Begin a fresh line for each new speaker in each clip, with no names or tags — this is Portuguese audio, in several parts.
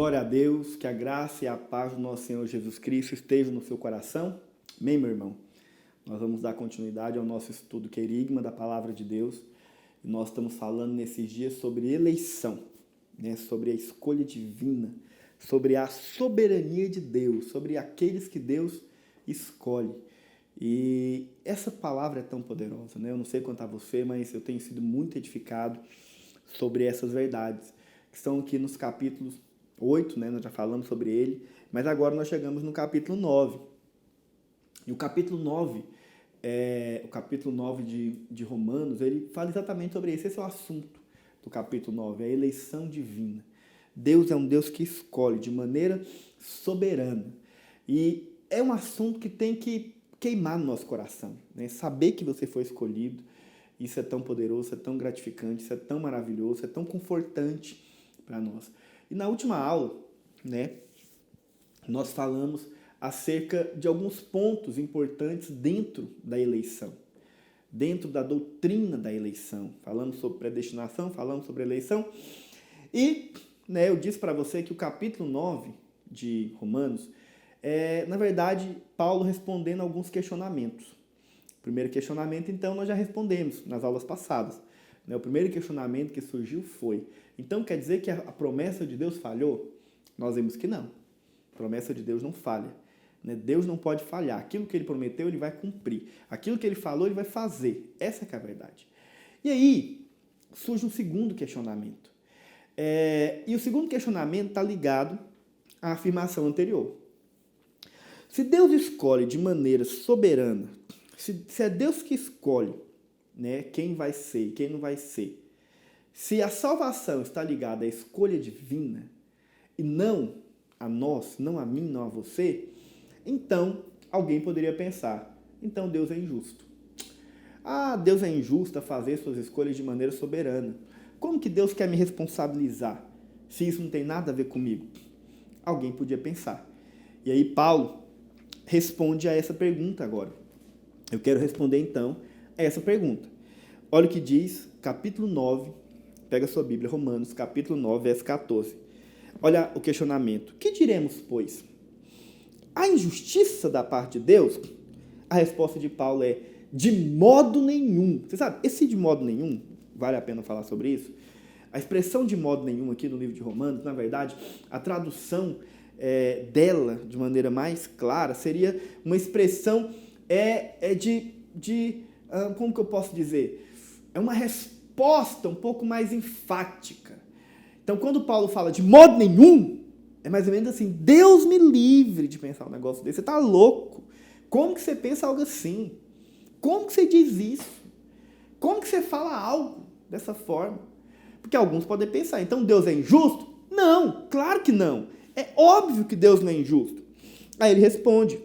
Glória a Deus, que a graça e a paz do nosso Senhor Jesus Cristo estejam no seu coração. Amém, meu irmão? Nós vamos dar continuidade ao nosso estudo querigma da Palavra de Deus. E nós estamos falando nesses dias sobre eleição, né? Sobre a escolha divina, sobre a soberania de Deus, sobre aqueles que Deus escolhe. E essa palavra é tão poderosa, né? Eu não sei quanto a você, mas eu tenho sido muito edificado sobre essas verdades, que estão aqui nos capítulos 8, né? Nós já falamos sobre ele, mas agora nós chegamos no capítulo 9. E o capítulo 9, de Romanos, ele fala exatamente sobre isso. Esse é o assunto do capítulo 9, a eleição divina. Deus é um Deus que escolhe de maneira soberana. E é um assunto que tem que queimar no nosso coração, né? Saber que você foi escolhido, isso é tão poderoso, isso é tão gratificante, isso é tão maravilhoso, isso é tão confortante para nós. E na última aula, né, nós falamos acerca de alguns pontos importantes dentro da eleição, dentro da doutrina da eleição. Falamos sobre predestinação, falamos sobre eleição. E, né, eu disse para você que o capítulo 9 de Romanos na verdade, Paulo respondendo alguns questionamentos. O primeiro questionamento, então, nós já respondemos nas aulas passadas. O primeiro questionamento que surgiu foi: então quer dizer que a promessa de Deus falhou? Nós vimos que não. A promessa de Deus não falha. Deus não pode falhar. Aquilo que ele prometeu, ele vai cumprir. Aquilo que ele falou, ele vai fazer. Essa que é a verdade. E aí, surge um segundo questionamento. E o segundo questionamento está ligado à afirmação anterior. Se Deus escolhe de maneira soberana, se é Deus que escolhe, né, quem vai ser e quem não vai ser, se a salvação está ligada à escolha divina e não a nós, não a mim, não a você, então alguém poderia pensar: então Deus é injusto. Deus é injusto a fazer suas escolhas de maneira soberana. Como que Deus quer me responsabilizar se isso não tem nada a ver comigo? Alguém podia pensar. E aí Paulo responde a essa pergunta agora. Eu quero responder então a essa pergunta. Olha o que diz capítulo 9, pega a sua Bíblia, Romanos, capítulo 9, verso 14. Olha o questionamento. Que diremos, pois? A injustiça da parte de Deus? A resposta de Paulo é: de modo nenhum. Você sabe, esse de modo nenhum, vale a pena falar sobre isso? A expressão de modo nenhum aqui no livro de Romanos, na verdade, a tradução dela, de maneira mais clara, seria uma expressão como que eu posso dizer? É uma resposta um pouco mais enfática. Então, quando Paulo fala de modo nenhum, é mais ou menos assim: Deus me livre de pensar um negócio desse. Você está louco? Como que você pensa algo assim? Como que você diz isso? Como que você fala algo dessa forma? Porque alguns podem pensar: então Deus é injusto? Não, claro que não. É óbvio que Deus não é injusto. Aí ele responde: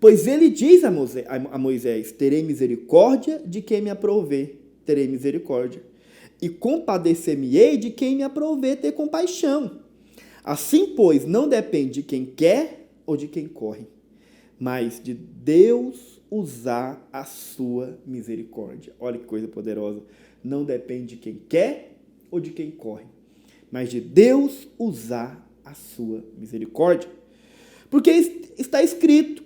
pois ele diz a Moisés: terei misericórdia de quem me aprover, terei misericórdia. E compadecer-me-ei de quem me aprover ter compaixão. Assim, pois, não depende de quem quer ou de quem corre, mas de Deus usar a sua misericórdia. Olha que coisa poderosa. Não depende de quem quer ou de quem corre, mas de Deus usar a sua misericórdia. Porque está escrito: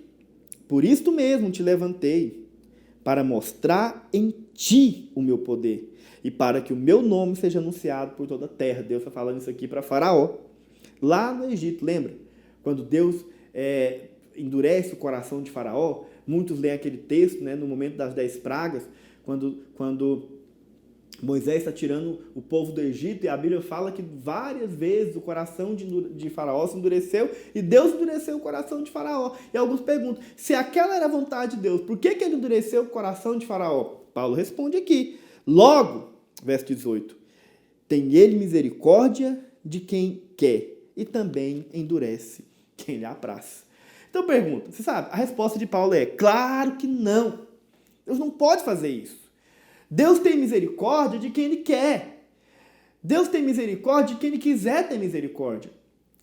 por isto mesmo te levantei, para mostrar em ti o meu poder, e para que o meu nome seja anunciado por toda a terra. Deus está falando isso aqui para Faraó, lá no Egito. Lembra? Quando Deus endurece o coração de Faraó, muitos leem aquele texto, né, no momento das 10 pragas, quando Moisés está tirando o povo do Egito, e a Bíblia fala que várias vezes o coração de Faraó se endureceu, e Deus endureceu o coração de Faraó. E alguns perguntam: se aquela era a vontade de Deus, por que ele endureceu o coração de Faraó? Paulo responde aqui. Logo, verso 18, tem ele misericórdia de quem quer, e também endurece quem lhe apraz. Então pergunta, você sabe, a resposta de Paulo é: claro que não. Deus não pode fazer isso. Deus tem misericórdia de quem ele quer. Deus tem misericórdia de quem ele quiser ter misericórdia.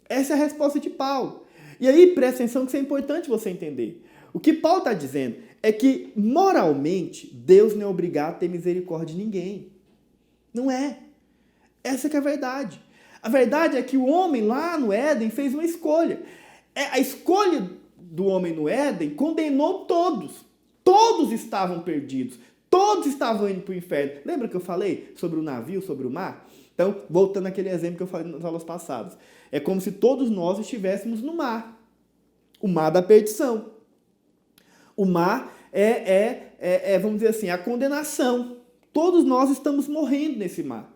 Essa é a resposta de Paulo. E aí, presta atenção que isso é importante você entender. O que Paulo está dizendo é que, moralmente, Deus não é obrigado a ter misericórdia de ninguém. Não é. Essa que é a verdade. A verdade é que o homem lá no Éden fez uma escolha. A escolha do homem no Éden condenou todos. Todos estavam perdidos. Todos estavam indo para o inferno. Lembra que eu falei sobre o navio, sobre o mar? Então, voltando àquele exemplo que eu falei nas aulas passadas. É como se todos nós estivéssemos no mar. O mar da perdição. O mar vamos dizer assim, a condenação. Todos nós estamos morrendo nesse mar.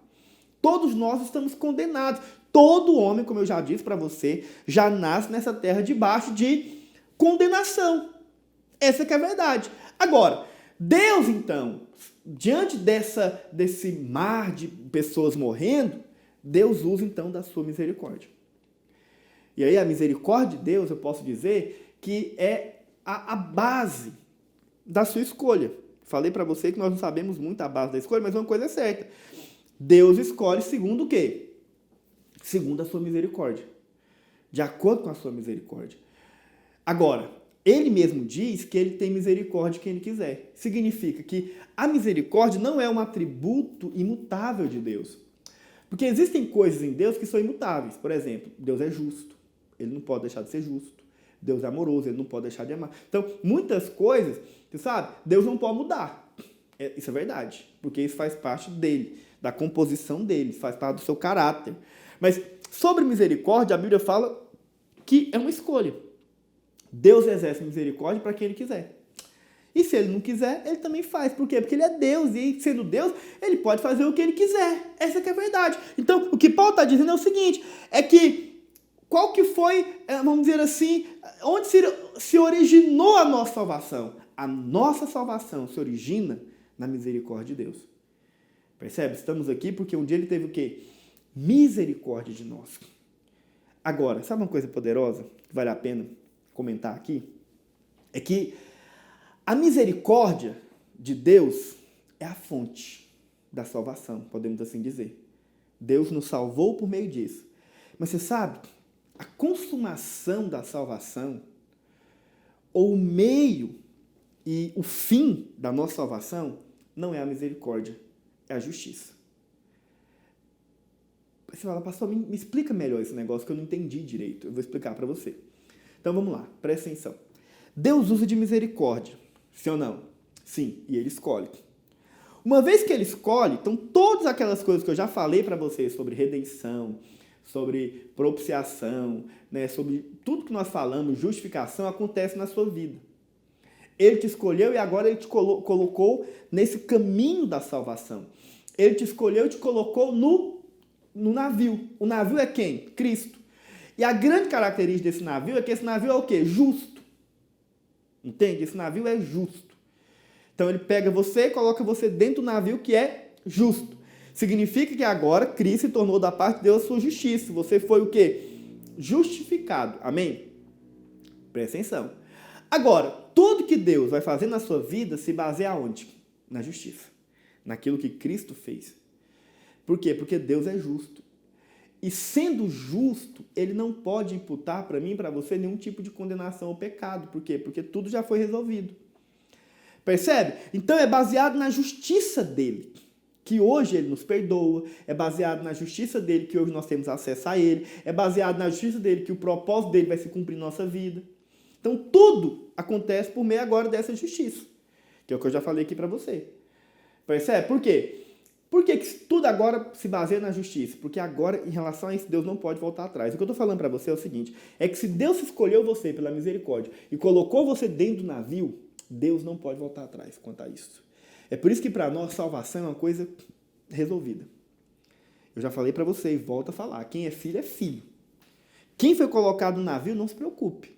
Todos nós estamos condenados. Todo homem, como eu já disse para você, já nasce nessa terra debaixo de condenação. Essa que é a verdade. Agora, Deus, então, diante desse mar de pessoas morrendo, Deus usa, então, da sua misericórdia. E aí, a misericórdia de Deus, eu posso dizer que é a base da sua escolha. Falei para você que nós não sabemos muito a base da escolha, mas uma coisa é certa. Deus escolhe segundo o quê? Segundo a sua misericórdia. De acordo com a sua misericórdia. Agora, ele mesmo diz que ele tem misericórdia de quem ele quiser. Significa que a misericórdia não é um atributo imutável de Deus. Porque existem coisas em Deus que são imutáveis. Por exemplo, Deus é justo. Ele não pode deixar de ser justo. Deus é amoroso, ele não pode deixar de amar. Então, muitas coisas, você sabe, Deus não pode mudar. Isso é verdade. Porque isso faz parte dele, da composição dele, faz parte do seu caráter. Mas sobre misericórdia, a Bíblia fala que é uma escolha. Deus exerce misericórdia para quem ele quiser. E se ele não quiser, ele também faz. Por quê? Porque ele é Deus. E sendo Deus, ele pode fazer o que ele quiser. Essa que é a verdade. Então, o que Paulo está dizendo é o seguinte, é que qual que foi, vamos dizer assim, onde se originou a nossa salvação? A nossa salvação se origina na misericórdia de Deus. Percebe? Estamos aqui porque um dia ele teve o quê? Misericórdia de nós. Agora, sabe uma coisa poderosa que vale a pena comentar aqui? É que a misericórdia de Deus é a fonte da salvação, podemos assim dizer. Deus nos salvou por meio disso. Mas você sabe, a consumação da salvação, ou o meio e o fim da nossa salvação, não é a misericórdia, é a justiça. Você fala, pastor, me explica melhor esse negócio que eu não entendi direito. Eu vou explicar para você. Então vamos lá, presta atenção. Deus usa de misericórdia, sim ou não? Sim, e ele escolhe. Uma vez que ele escolhe, então todas aquelas coisas que eu já falei para vocês sobre redenção, sobre propiciação, né, sobre tudo que nós falamos, justificação, acontece na sua vida. Ele te escolheu e agora ele te colocou nesse caminho da salvação. Ele te escolheu e te colocou no navio. O navio é quem? Cristo. E a grande característica desse navio é que esse navio é o quê? Justo. Entende? Esse navio é justo. Então ele pega você e coloca você dentro do navio que é justo. Significa que agora Cristo se tornou da parte de Deus a sua justiça. Você foi o quê? Justificado. Amém? Presta atenção. Agora, tudo que Deus vai fazer na sua vida se baseia aonde? Na justiça. Naquilo que Cristo fez. Por quê? Porque Deus é justo. E sendo justo, ele não pode imputar para mim e para você nenhum tipo de condenação ou pecado. Por quê? Porque tudo já foi resolvido. Percebe? Então é baseado na justiça dele, que hoje ele nos perdoa. É baseado na justiça dele, que hoje nós temos acesso a ele. É baseado na justiça dele, que o propósito dele vai se cumprir em nossa vida. Então tudo acontece por meio agora dessa justiça, que é o que eu já falei aqui para você. Percebe? Por quê? Por que tudo agora se baseia na justiça? Porque agora, em relação a isso, Deus não pode voltar atrás. O que eu estou falando para você é o seguinte, é que se Deus escolheu você pela misericórdia e colocou você dentro do navio, Deus não pode voltar atrás quanto a isso. É por isso que para nós salvação é uma coisa resolvida. Eu já falei para você e volto a falar, quem é filho é filho. Quem foi colocado no navio, não se preocupe.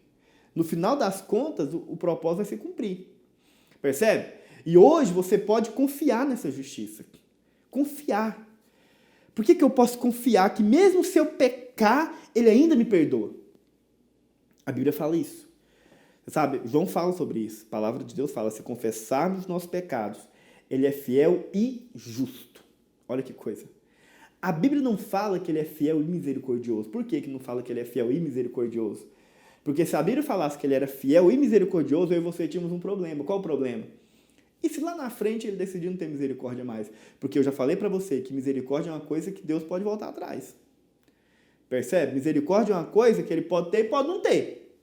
No final das contas, o propósito vai se cumprir. Percebe? E hoje você pode confiar nessa justiça. Confiar. Por que eu posso confiar que mesmo se eu pecar, ele ainda me perdoa? A Bíblia fala isso. Você sabe, João fala sobre isso. A palavra de Deus fala, se confessarmos os nossos pecados, ele é fiel e justo. Olha que coisa. A Bíblia não fala que ele é fiel e misericordioso. Por que não fala que ele é fiel e misericordioso? Porque se a Bíblia falasse que ele era fiel e misericordioso, eu e você tínhamos um problema. Qual o problema? E se lá na frente ele decidir não ter misericórdia mais? Porque eu já falei para você que misericórdia é uma coisa que Deus pode voltar atrás. Percebe? Misericórdia é uma coisa que ele pode ter e pode não ter.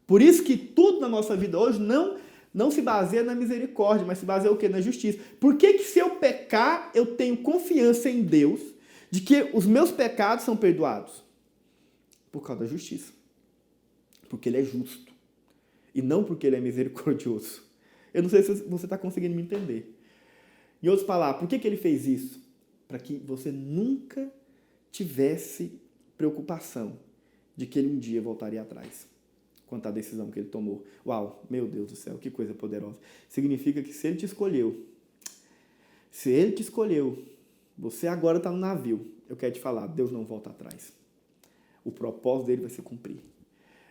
Por isso que tudo na nossa vida hoje não se baseia na misericórdia, mas se baseia o quê? Na justiça. Por que que se eu pecar, eu tenho confiança em Deus de que os meus pecados são perdoados? Por causa da justiça. Porque ele é justo. E não porque ele é misericordioso. Eu não sei se você está conseguindo me entender. Em outras palavras, por que que ele fez isso? Para que você nunca tivesse preocupação de que ele um dia voltaria atrás quanto à decisão que ele tomou. Uau, meu Deus do céu, que coisa poderosa. Significa que se ele te escolheu, você agora está no navio. Eu quero te falar, Deus não volta atrás. O propósito dele vai se cumprir.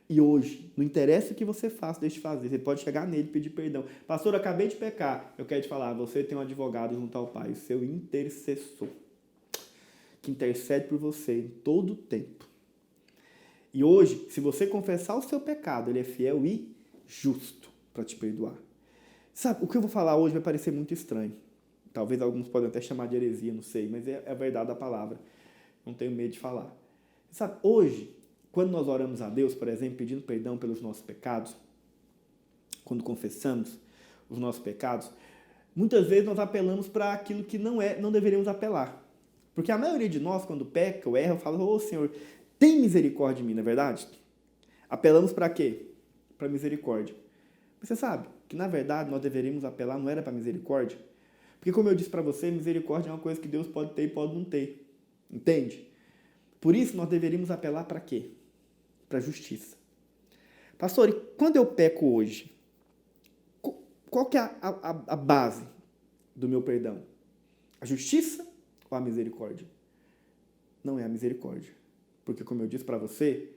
E hoje, não interessa o que você faça, deixe de fazer. Você pode chegar nele e pedir perdão. Pastor, eu acabei de pecar. Eu quero te falar, você tem um advogado junto ao Pai, o seu intercessor, que intercede por você em todo o tempo. E hoje, se você confessar o seu pecado, ele é fiel e justo para te perdoar. Sabe, o que eu vou falar hoje vai parecer muito estranho. Talvez alguns podem até chamar de heresia, não sei, mas é a verdade da palavra. Não tenho medo de falar. Sabe, hoje, quando nós oramos a Deus, por exemplo, pedindo perdão pelos nossos pecados, quando confessamos os nossos pecados, muitas vezes nós apelamos para aquilo que não deveríamos apelar. Porque a maioria de nós, quando peca ou erra, fala, ô Senhor, tem misericórdia de mim, não é verdade? Apelamos para quê? Para misericórdia. Você sabe que, na verdade, nós deveríamos apelar, não era para misericórdia? Porque, como eu disse para você, misericórdia é uma coisa que Deus pode ter e pode não ter. Entende? Por isso, nós deveríamos apelar para quê? Para a justiça. Pastor, e quando eu peco hoje, qual que é a base do meu perdão? A justiça ou a misericórdia? Não é a misericórdia. Porque, como eu disse para você,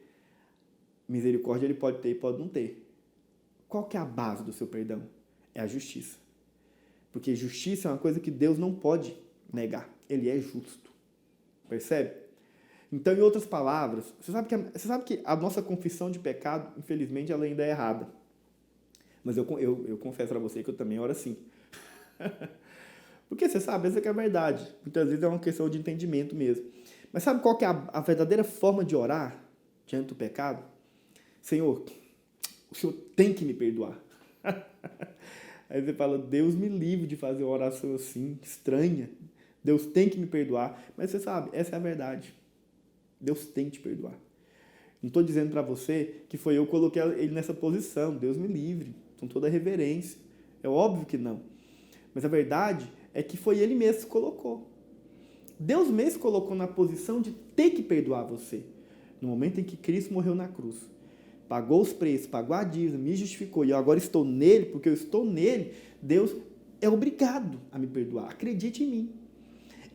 misericórdia ele pode ter e pode não ter. Qual que é a base do seu perdão? É a justiça. Porque justiça é uma coisa que Deus não pode negar. Ele é justo. Percebe? Então, em outras palavras, você sabe que a nossa confissão de pecado, infelizmente, ela ainda é errada. Mas eu confesso para você que eu também oro assim. Porque você sabe, essa que é a verdade. Muitas vezes é uma questão de entendimento mesmo. Mas sabe qual que é a verdadeira forma de orar diante do pecado? Senhor, o Senhor tem que me perdoar. Aí você fala, Deus me livre de fazer uma oração assim, estranha. Deus tem que me perdoar. Mas você sabe, essa é a verdade. Deus tem que te perdoar. Não estou dizendo para você que foi eu que coloquei ele nessa posição. Deus me livre, com toda a reverência. É óbvio que não. Mas a verdade é que foi ele mesmo que colocou. Deus mesmo colocou na posição de ter que perdoar você. No momento em que Cristo morreu na cruz. Pagou os preços, pagou a dívida, me justificou. E eu agora estou nele, porque eu estou nele. Deus é obrigado a me perdoar. Acredite em mim.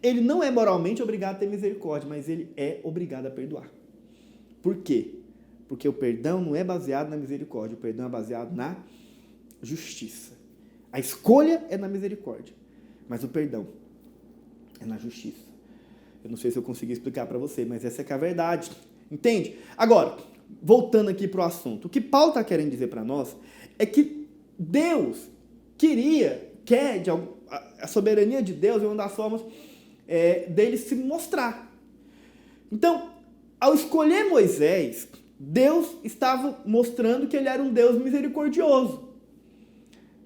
Ele não é moralmente obrigado a ter misericórdia, mas ele é obrigado a perdoar. Por quê? Porque o perdão não é baseado na misericórdia, o perdão é baseado na justiça. A escolha é na misericórdia, mas o perdão é na justiça. Eu não sei se eu consegui explicar para você, mas essa é que é a verdade. Entende? Agora, voltando aqui para o assunto, o que Paulo está querendo dizer para nós é que Deus quer, a soberania de Deus é uma das formas dele se mostrar. Então, ao escolher Moisés, Deus estava mostrando que ele era um Deus misericordioso,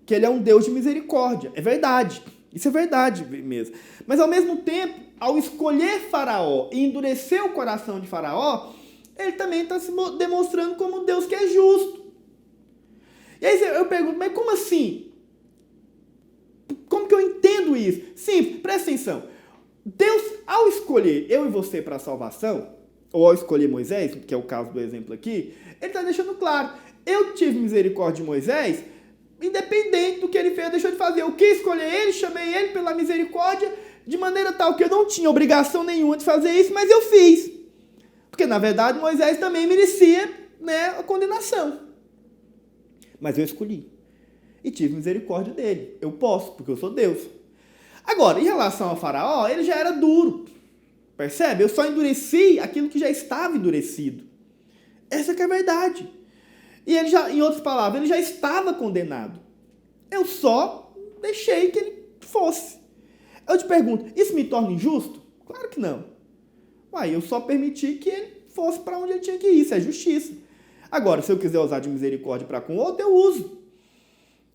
que ele é um Deus de misericórdia. É verdade, isso é verdade mesmo. Mas, ao mesmo tempo, ao escolher Faraó e endurecer o coração de Faraó, ele também está se demonstrando como um Deus que é justo. E aí eu pergunto, mas como assim? Como que eu entendo isso? Simples, presta atenção. Deus, ao escolher eu e você para a salvação, ou ao escolher Moisés, que é o caso do exemplo aqui, ele está deixando claro, eu tive misericórdia de Moisés, independente do que ele fez, deixou de fazer. Eu quis escolher ele, chamei ele pela misericórdia, de maneira tal que eu não tinha obrigação nenhuma de fazer isso, mas eu fiz. Porque, na verdade, Moisés também merecia, a condenação. Mas eu escolhi. E tive misericórdia dele. Eu posso, porque eu sou Deus. Agora, em relação ao Faraó, ele já era duro. Percebe? Eu só endureci aquilo que já estava endurecido. Essa que é a verdade. E ele já, em outras palavras, ele já estava condenado. Eu só deixei que ele fosse. Eu te pergunto, isso me torna injusto? Claro que não. Uai, eu só permiti que ele fosse para onde ele tinha que ir, isso é justiça. Agora, se eu quiser usar de misericórdia para com o outro, eu uso.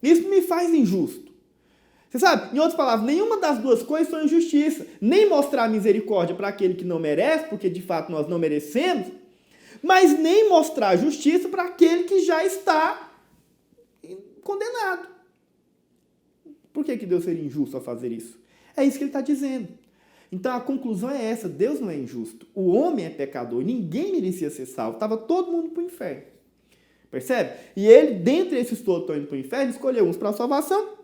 Isso me faz injusto. Você sabe, em outras palavras, nenhuma das duas coisas são injustiça. Nem mostrar misericórdia para aquele que não merece, porque de fato nós não merecemos, mas nem mostrar justiça para aquele que já está condenado. Por que Deus seria injusto ao fazer isso? É isso que ele está dizendo. Então a conclusão é essa, Deus não é injusto. O homem é pecador, ninguém merecia ser salvo, estava todo mundo para o inferno. Percebe? E ele, dentre esses todos que estão indo para o inferno, escolheu uns para a salvação,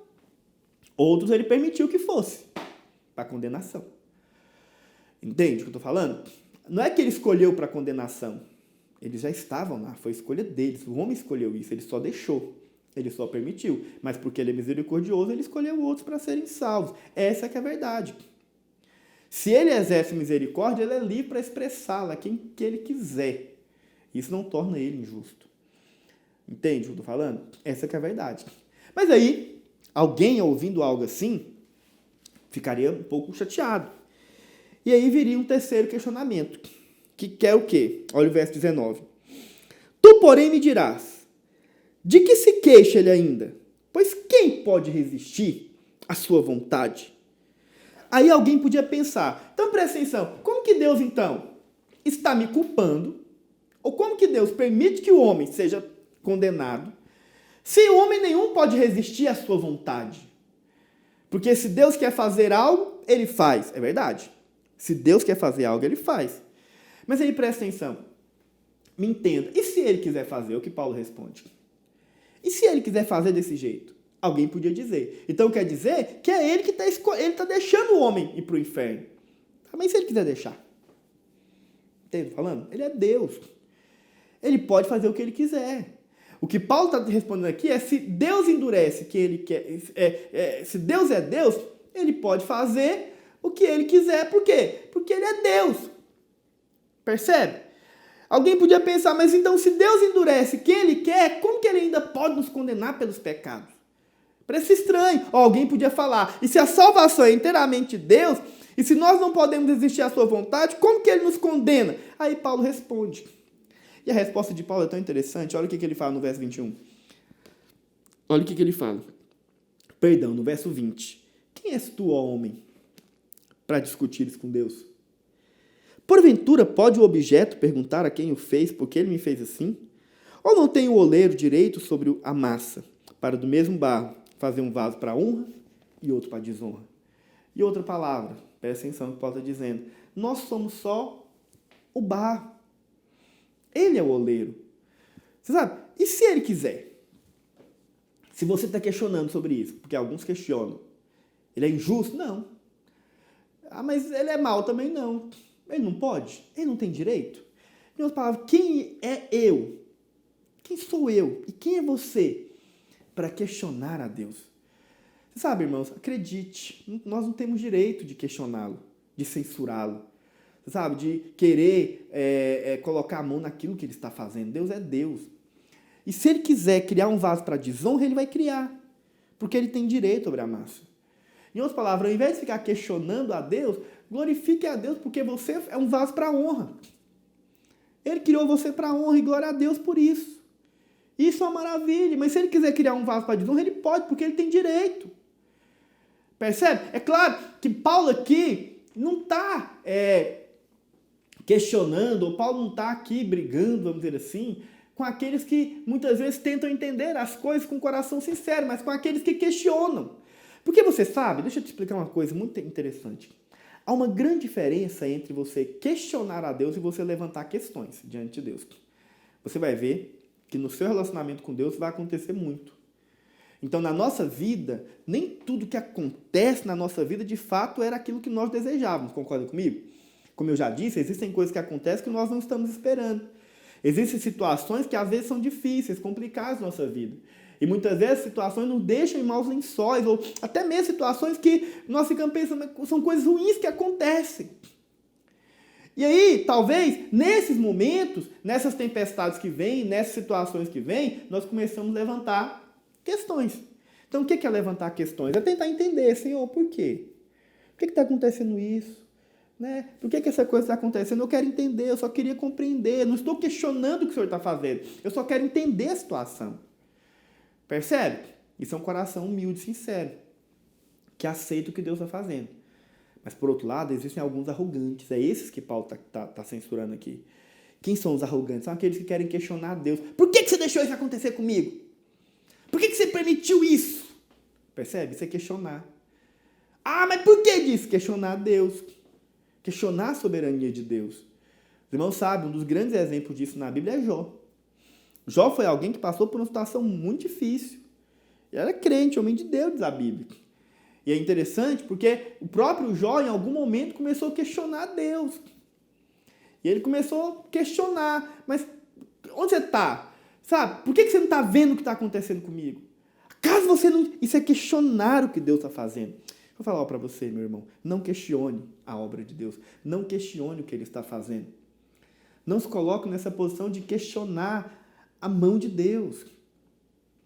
outros ele permitiu que fosse para a condenação. Entende o que eu estou falando? Não é que ele escolheu para a condenação. Eles já estavam lá, foi escolha deles. O homem escolheu isso, ele só deixou. Ele só permitiu. Mas porque ele é misericordioso, ele escolheu outros para serem salvos. Essa é que é a verdade. Se ele exerce misericórdia, ele é livre para expressá-la a quem que ele quiser. Isso não torna ele injusto. Entende o que eu estou falando? Essa que é a verdade. Mas aí, alguém ouvindo algo assim, ficaria um pouco chateado. E aí viria um terceiro questionamento, que quer o quê? Olha o verso 19. Tu, porém, me dirás, de que se queixa ele ainda? Pois quem pode resistir à sua vontade? Aí alguém podia pensar, então presta atenção, como que Deus, então, está me culpando? Ou como que Deus permite que o homem seja condenado, se homem nenhum pode resistir à sua vontade? Porque se Deus quer fazer algo, ele faz. É verdade. Se Deus quer fazer algo, ele faz. Mas aí presta atenção. Me entenda. E se ele quiser fazer? O que Paulo responde. E se ele quiser fazer desse jeito? Alguém podia dizer. Então quer dizer que é ele que está deixando o homem ir para o inferno. Mas se ele quiser deixar? Entende? Falando? Ele é Deus. Ele pode fazer o que ele quiser. O que Paulo está respondendo aqui é se Deus endurece que ele quer, se Deus é Deus, ele pode fazer o que ele quiser. Por quê? Porque ele é Deus. Percebe? Alguém podia pensar, mas então se Deus endurece quem ele quer, como que ele ainda pode nos condenar pelos pecados? Parece estranho. Ou alguém podia falar, e se a salvação é inteiramente de Deus, e se nós não podemos resistir à sua vontade, como que ele nos condena? Aí Paulo responde. E a resposta de Paulo é tão interessante. Olha o que ele fala no verso 21. Olha o que ele fala. Perdão, no verso 20. Quem és tu, ó homem, para discutires com Deus? Porventura pode o objeto perguntar a quem o fez, por que ele me fez assim? Ou não tem o oleiro direito sobre a massa, para do mesmo barro fazer um vaso para honra e outro para desonra? E outra palavra, presta atenção no que Paulo está dizendo. Nós somos só o barro. Ele é o oleiro. Você sabe? E se ele quiser? Se você está questionando sobre isso, porque alguns questionam. Ele é injusto? Não. Ah, mas ele é mau também? Não. Ele não pode? Ele não tem direito? Em outras palavras, quem é eu? Quem sou eu? E quem é você para questionar a Deus? Você sabe, irmãos, acredite, nós não temos direito de questioná-lo, de censurá-lo. Sabe, de querer colocar a mão naquilo que ele está fazendo. Deus é Deus. E se ele quiser criar um vaso para desonra, ele vai criar. Porque ele tem direito sobre a massa. Em outras palavras, ao invés de ficar questionando a Deus, glorifique a Deus, porque você é um vaso para honra. Ele criou você para honra e glória a Deus por isso. Isso é uma maravilha. Mas se ele quiser criar um vaso para desonra, ele pode, porque ele tem direito. Percebe? É claro que Paulo aqui não está questionando, ou Paulo não está aqui brigando, vamos dizer assim, com aqueles que muitas vezes tentam entender as coisas com o coração sincero, mas com aqueles que questionam. Porque você sabe, deixa eu te explicar uma coisa muito interessante. Há uma grande diferença entre você questionar a Deus e você levantar questões diante de Deus. Você vai ver que no seu relacionamento com Deus vai acontecer muito. Então, na nossa vida, nem tudo que acontece na nossa vida, de fato, era aquilo que nós desejávamos. Concorda comigo? Como eu já disse, existem coisas que acontecem que nós não estamos esperando. Existem situações que às vezes são difíceis, complicadas na nossa vida. E muitas vezes situações nos deixam em maus lençóis, ou até mesmo situações que nós ficamos pensando que são coisas ruins que acontecem. E aí, talvez, nesses momentos, nessas tempestades que vêm, nessas situações que vêm, nós começamos a levantar questões. Então, o que é levantar questões? É tentar entender, Senhor, por quê? Por que está acontecendo isso? Né? Por que essa coisa está acontecendo? Eu quero entender, eu só queria compreender. Não estou questionando o que o Senhor está fazendo. Eu só quero entender a situação. Percebe? Isso é um coração humilde, sincero, que aceita o que Deus está fazendo. Mas, por outro lado, existem alguns arrogantes. É esses que Paulo está censurando aqui. Quem são os arrogantes? São aqueles que querem questionar Deus. Por que você deixou isso acontecer comigo? Por que você permitiu isso? Percebe? Isso é questionar. Ah, mas por que disso? Questionar Deus. Questionar a soberania de Deus. Os irmãos sabem, um dos grandes exemplos disso na Bíblia é Jó. Jó foi alguém que passou por uma situação muito difícil. E era crente, homem de Deus, diz a Bíblia. E é interessante porque o próprio Jó, em algum momento, começou a questionar Deus. E ele começou a questionar. Mas onde você está? Sabe? Por que você não está vendo o que está acontecendo comigo? Acaso você não... Isso é questionar o que Deus está fazendo. Vou falar para você, meu irmão. Não questione a obra de Deus. Não questione o que Ele está fazendo. Não se coloque nessa posição de questionar a mão de Deus.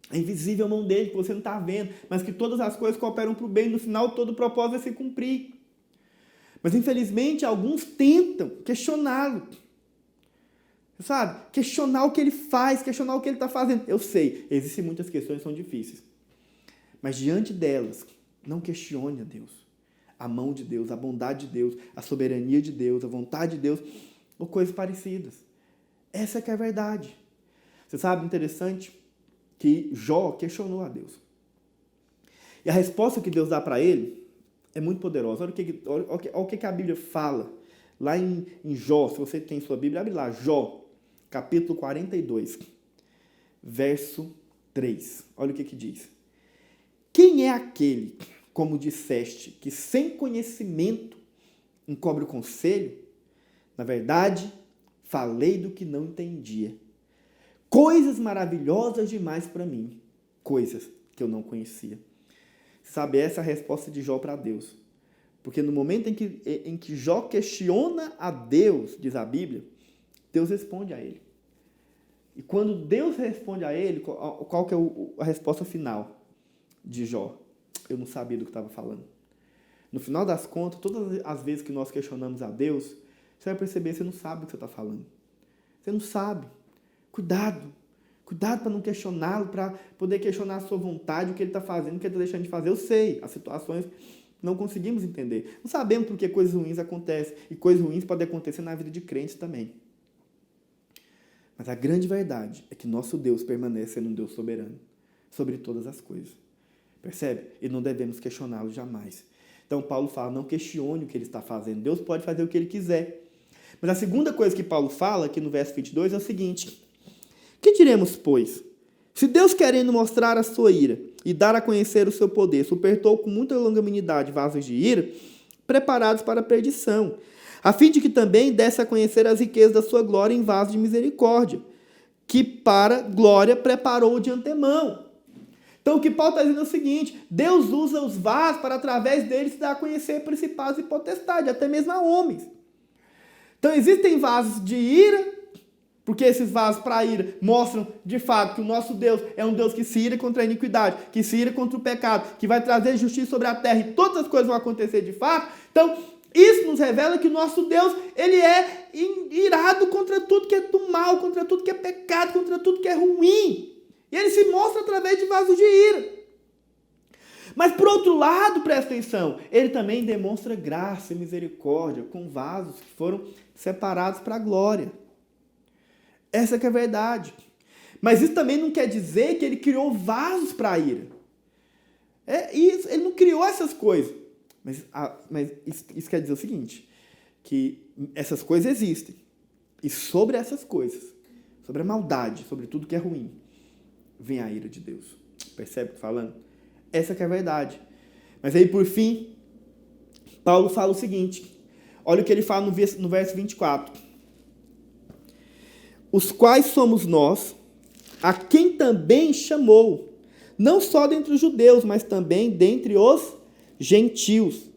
A invisível mão dele, que você não está vendo, mas que todas as coisas cooperam para o bem. No final, todo o propósito vai se cumprir. Mas, infelizmente, alguns tentam questioná-lo. Sabe? Questionar o que ele faz, questionar o que ele está fazendo. Eu sei, existem muitas questões que são difíceis. Mas, diante delas, não questione a Deus, a mão de Deus, a bondade de Deus, a soberania de Deus, a vontade de Deus, ou coisas parecidas. Essa que é a verdade. Você sabe, interessante, que Jó questionou a Deus. E a resposta que Deus dá para ele é muito poderosa. Olha o que a Bíblia fala. Lá em Jó, se você tem sua Bíblia, abre lá. Jó, capítulo 42, verso 3. Olha o que diz. Quem é aquele, como disseste, que sem conhecimento encobre o conselho? Na verdade, falei do que não entendia. Coisas maravilhosas demais para mim. Coisas que eu não conhecia. Sabe, essa é a resposta de Jó para Deus. Porque no momento em que Jó questiona a Deus, diz a Bíblia, Deus responde a ele. E quando Deus responde a ele, qual que é a resposta final de Jó? Eu não sabia do que estava falando. No final das contas, todas as vezes que nós questionamos a Deus, você vai perceber que você não sabe o que você está falando. Você não sabe. Cuidado. Cuidado para não questioná-lo, para poder questionar a sua vontade, o que ele está fazendo, o que ele está deixando de fazer. Eu sei, as situações não conseguimos entender. Não sabemos por que coisas ruins acontecem. E coisas ruins podem acontecer na vida de crentes também. Mas a grande verdade é que nosso Deus permanece sendo um Deus soberano sobre todas as coisas. Percebe? E não devemos questioná-lo jamais. Então Paulo fala, não questione o que ele está fazendo. Deus pode fazer o que ele quiser. Mas a segunda coisa que Paulo fala, aqui no verso 22, é o seguinte. Que diremos, pois? Se Deus, querendo mostrar a sua ira e dar a conhecer o seu poder, suportou com muita longanimidade vasos de ira, preparados para a perdição, a fim de que também desse a conhecer as riquezas da sua glória em vasos de misericórdia, que para glória preparou de antemão. Então, o que Paulo está dizendo é o seguinte, Deus usa os vasos para, através deles, dar a conhecer principados e potestades, até mesmo a homens. Então, existem vasos de ira, porque esses vasos para ira mostram, de fato, que o nosso Deus é um Deus que se ira contra a iniquidade, que se ira contra o pecado, que vai trazer justiça sobre a terra e todas as coisas vão acontecer de fato. Então, isso nos revela que o nosso Deus, ele é irado contra tudo que é do mal, contra tudo que é pecado, contra tudo que é ruim. E ele se mostra através de vasos de ira. Mas, por outro lado, presta atenção, ele também demonstra graça e misericórdia com vasos que foram separados para a glória. Essa que é a verdade. Mas isso também não quer dizer que ele criou vasos para a ira. Ele não criou essas coisas. Mas isso quer dizer o seguinte, que essas coisas existem. E sobre essas coisas, sobre a maldade, sobre tudo que é ruim, vem a ira de Deus. Percebe o que eu estou falando? Essa que é a verdade. Mas aí, por fim, Paulo fala o seguinte. Olha o que ele fala no verso 24. Os quais somos nós, a quem também chamou, não só dentre os judeus, mas também dentre os gentios.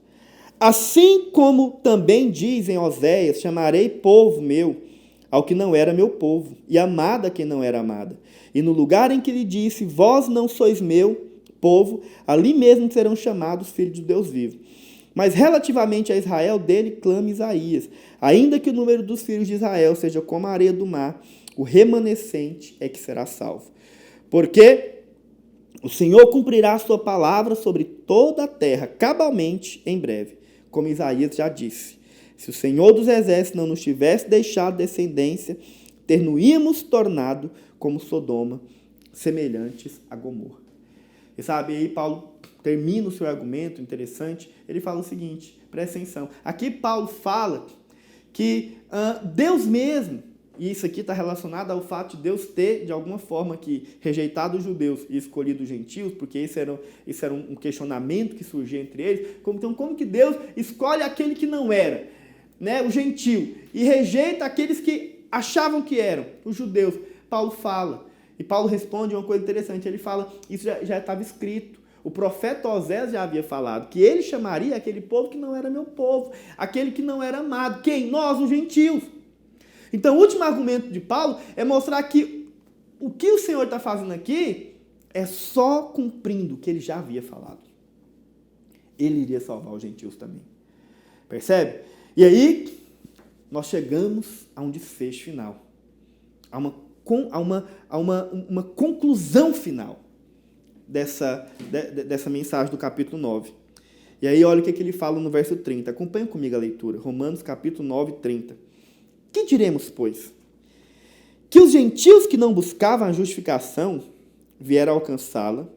Assim como também diz em Oséias, chamarei povo meu ao que não era meu povo, e amada a quem não era amada. E no lugar em que lhe disse, vós não sois meu povo, ali mesmo serão chamados filhos de Deus vivo. Mas relativamente a Israel, dele clama Isaías. Ainda que o número dos filhos de Israel seja como a areia do mar, o remanescente é que será salvo. Porque o Senhor cumprirá a sua palavra sobre toda a terra, cabalmente, em breve, como Isaías já disse. Se o Senhor dos Exércitos não nos tivesse deixado descendência, ter-nos-íamos tornado como Sodoma, semelhantes a Gomorra. E sabe, aí Paulo termina o seu argumento interessante, ele fala o seguinte, presta atenção. Aqui Paulo fala que Deus mesmo, e isso aqui está relacionado ao fato de Deus ter, de alguma forma, rejeitado os judeus e escolhido os gentios, porque isso era um questionamento que surgia entre eles. Então, como que Deus escolhe aquele que não era, né, o gentio, e rejeita aqueles que achavam que eram, os judeus? Paulo fala, e Paulo responde uma coisa interessante, ele fala, isso já estava escrito. O profeta Osés já havia falado que ele chamaria aquele povo que não era meu povo, aquele que não era amado. Quem? Nós, os gentios. Então, o último argumento de Paulo é mostrar que o que o Senhor está fazendo aqui é só cumprindo o que ele já havia falado. Ele iria salvar os gentios também. Percebe? E aí, nós chegamos a um desfecho final. A uma conclusão final dessa mensagem do capítulo 9. E aí, olha o que ele fala no verso 30. Acompanhe comigo a leitura. Romanos, capítulo 9, 30. Que diremos, pois? Que os gentios que não buscavam a justificação vieram alcançá-la,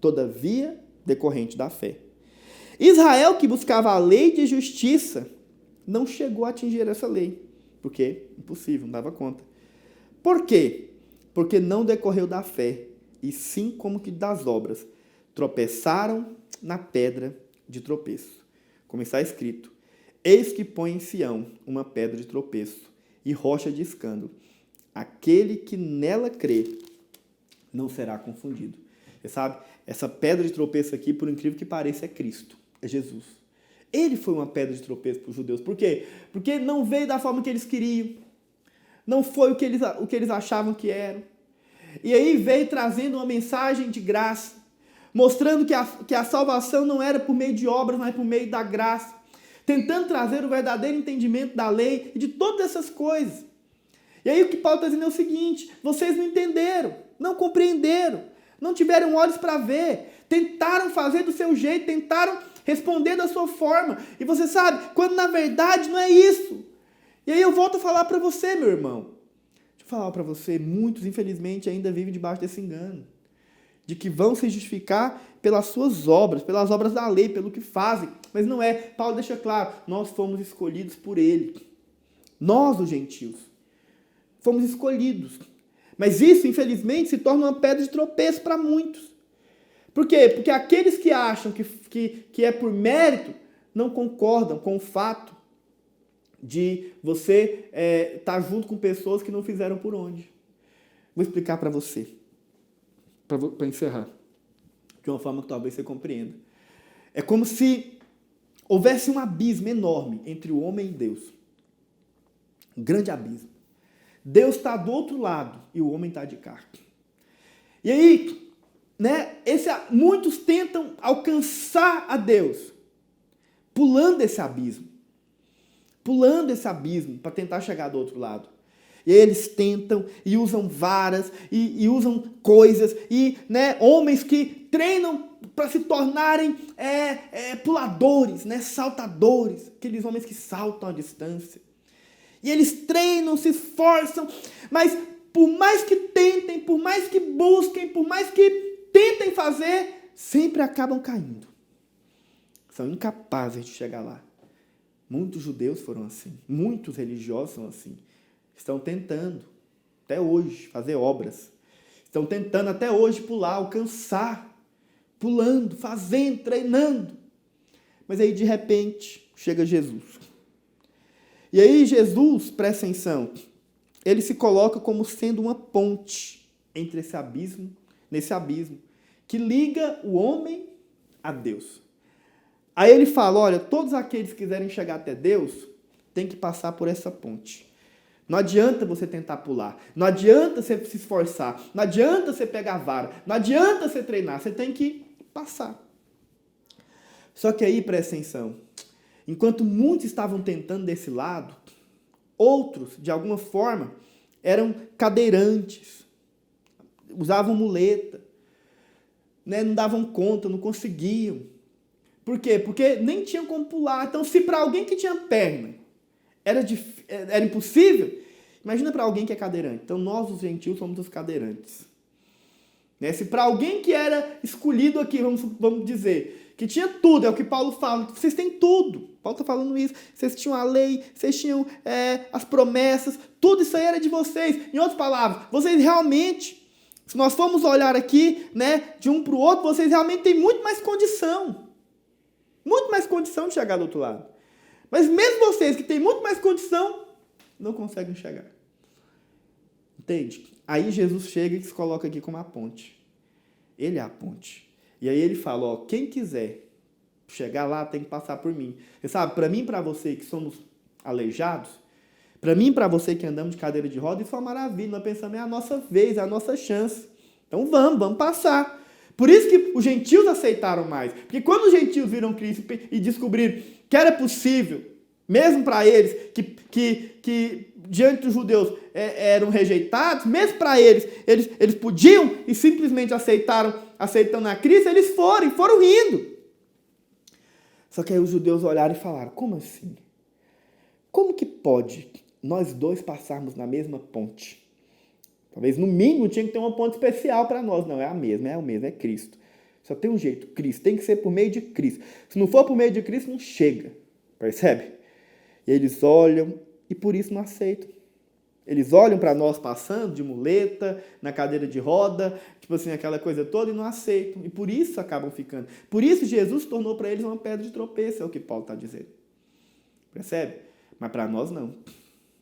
todavia decorrente da fé. Israel, que buscava a lei de justiça, não chegou a atingir essa lei, porque impossível, não dava conta. Por quê? Porque não decorreu da fé, e sim como que das obras. Tropeçaram na pedra de tropeço. Como está escrito, eis que põe em Sião uma pedra de tropeço e rocha de escândalo. Aquele que nela crê não será confundido. Você sabe, essa pedra de tropeço aqui, por incrível que pareça, é Cristo, é Jesus. Ele foi uma pedra de tropeço para os judeus. Por quê? Porque não veio da forma que eles queriam. Não foi o que eles achavam que era. E aí veio trazendo uma mensagem de graça, mostrando que a salvação não era por meio de obras, mas por meio da graça. Tentando trazer o verdadeiro entendimento da lei e de todas essas coisas. E aí o que Paulo está dizendo é o seguinte, vocês não entenderam, não compreenderam, não tiveram olhos para ver, tentaram fazer do seu jeito, tentaram responder da sua forma. E você sabe, quando na verdade não é isso. E aí eu volto a falar para você, meu irmão. Deixa eu falar para você, muitos infelizmente ainda vivem debaixo desse engano. De que vão se justificar pelas suas obras, pelas obras da lei, pelo que fazem. Mas não é. Paulo deixa claro, nós fomos escolhidos por ele. Nós, os gentios, fomos escolhidos. Mas isso, infelizmente, se torna uma pedra de tropeço para muitos. Por quê? Porque aqueles que acham que é por mérito, não concordam com o fato de você estar junto com pessoas que não fizeram por onde. Vou explicar para você. Para encerrar, de uma forma que talvez você compreenda. É como se houvesse um abismo enorme entre o homem e Deus. Um grande abismo. Deus está do outro lado e o homem está de cá. E aí, né, muitos tentam alcançar a Deus, pulando esse abismo para tentar chegar do outro lado. E eles tentam e usam varas e usam coisas e, né, homens que treinam para se tornarem puladores, né, saltadores, aqueles homens que saltam à distância. E eles treinam, se esforçam, mas por mais que tentem, por mais que busquem, por mais que tentem fazer, sempre acabam caindo. São incapazes de chegar lá. Muitos judeus foram assim, muitos religiosos são assim. Estão tentando, até hoje, fazer obras. Estão tentando até hoje pular, alcançar, pulando, fazendo, treinando. Mas aí, de repente, chega Jesus. E aí, Jesus, presta atenção, ele se coloca como sendo uma ponte entre nesse abismo, que liga o homem a Deus. Aí ele fala, olha, todos aqueles que quiserem chegar até Deus, têm que passar por essa ponte. Não adianta você tentar pular, não adianta você se esforçar, não adianta você pegar a vara, não adianta você treinar, você tem que passar. Só que aí, presta atenção, enquanto muitos estavam tentando desse lado, outros, de alguma forma, eram cadeirantes, usavam muleta, né? Não davam conta, não conseguiam. Por quê? Porque nem tinham como pular. Então, se para alguém que tinha perna era impossível, imagina para alguém que é cadeirante. Então, nós, os gentios, somos os cadeirantes. Né? Se para alguém que era escolhido aqui, vamos dizer, que tinha tudo, é o que Paulo fala, vocês têm tudo. Paulo está falando isso. Vocês tinham a lei, vocês tinham as promessas, tudo isso aí era de vocês. Em outras palavras, vocês realmente, se nós formos olhar aqui, né, de um para o outro, vocês realmente têm muito mais condição. Muito mais condição de chegar do outro lado. Mas mesmo vocês que têm muito mais condição, não conseguem chegar. Entende? Aí Jesus chega e se coloca aqui como a ponte. Ele é a ponte. E aí ele fala, ó, quem quiser chegar lá tem que passar por mim. Você sabe, para mim e para você que somos aleijados, para mim e para você que andamos de cadeira de roda, isso é uma maravilha. Nós pensamos, é a nossa vez, é a nossa chance. Então vamos passar. Por isso que os gentios aceitaram mais. Porque quando os gentios viram Cristo e descobriram que era possível, mesmo para eles, que diante dos judeus eram rejeitados, mesmo para eles podiam e simplesmente aceitando a Cristo, eles foram rindo. Só que aí os judeus olharam e falaram, como assim? Como que pode nós dois passarmos na mesma ponte? Talvez, no mínimo, tinha que ter uma ponte especial para nós. Não, é o mesmo, é Cristo. Só tem um jeito, Cristo. Tem que ser por meio de Cristo. Se não for por meio de Cristo, não chega. Percebe? E eles olham e por isso não aceitam. Eles olham para nós passando de muleta, na cadeira de roda, tipo assim, aquela coisa toda, e não aceitam. E por isso acabam ficando. Por isso Jesus tornou para eles uma pedra de tropeço, é o que Paulo está dizendo. Percebe? Mas para nós não.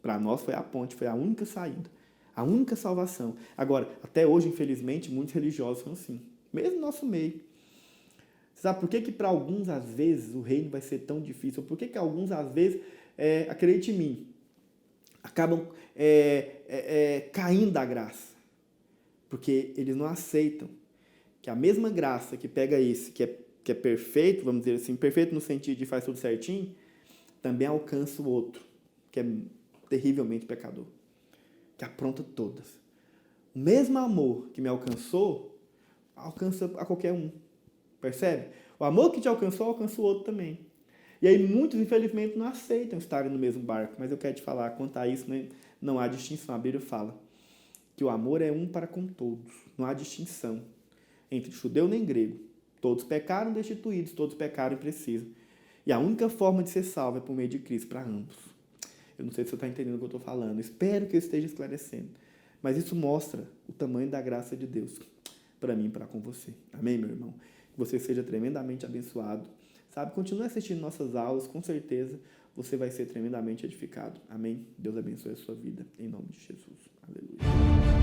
Para nós foi a ponte, foi a única saída. A única salvação. Agora, até hoje, infelizmente, muitos religiosos são assim. Mesmo no nosso meio. Você sabe por que para alguns, às vezes, o reino vai ser tão difícil? Por que alguns, às vezes, acredite em mim, acabam caindo da graça? Porque eles não aceitam que a mesma graça que pega esse, que é perfeito, vamos dizer assim, perfeito no sentido de faz tudo certinho, também alcança o outro, que é terrivelmente pecador. Que apronta todas. O mesmo amor que me alcançou, alcança a qualquer um. Percebe? O amor que te alcançou, alcança o outro também. E aí muitos, infelizmente, não aceitam estarem no mesmo barco. Mas eu quero te falar, quanto a isso, né, não há distinção. A Bíblia fala que o amor é um para com todos. Não há distinção entre judeu nem grego. Todos pecaram, destituídos. Todos pecaram e precisam. E a única forma de ser salvo é por meio de Cristo para ambos. Eu não sei se você está entendendo o que eu estou falando. Espero que eu esteja esclarecendo. Mas isso mostra o tamanho da graça de Deus para mim e para com você. Amém, meu irmão? Que você seja tremendamente abençoado. Sabe, continue assistindo nossas aulas. Com certeza você vai ser tremendamente edificado. Amém? Deus abençoe a sua vida. Em nome de Jesus. Aleluia.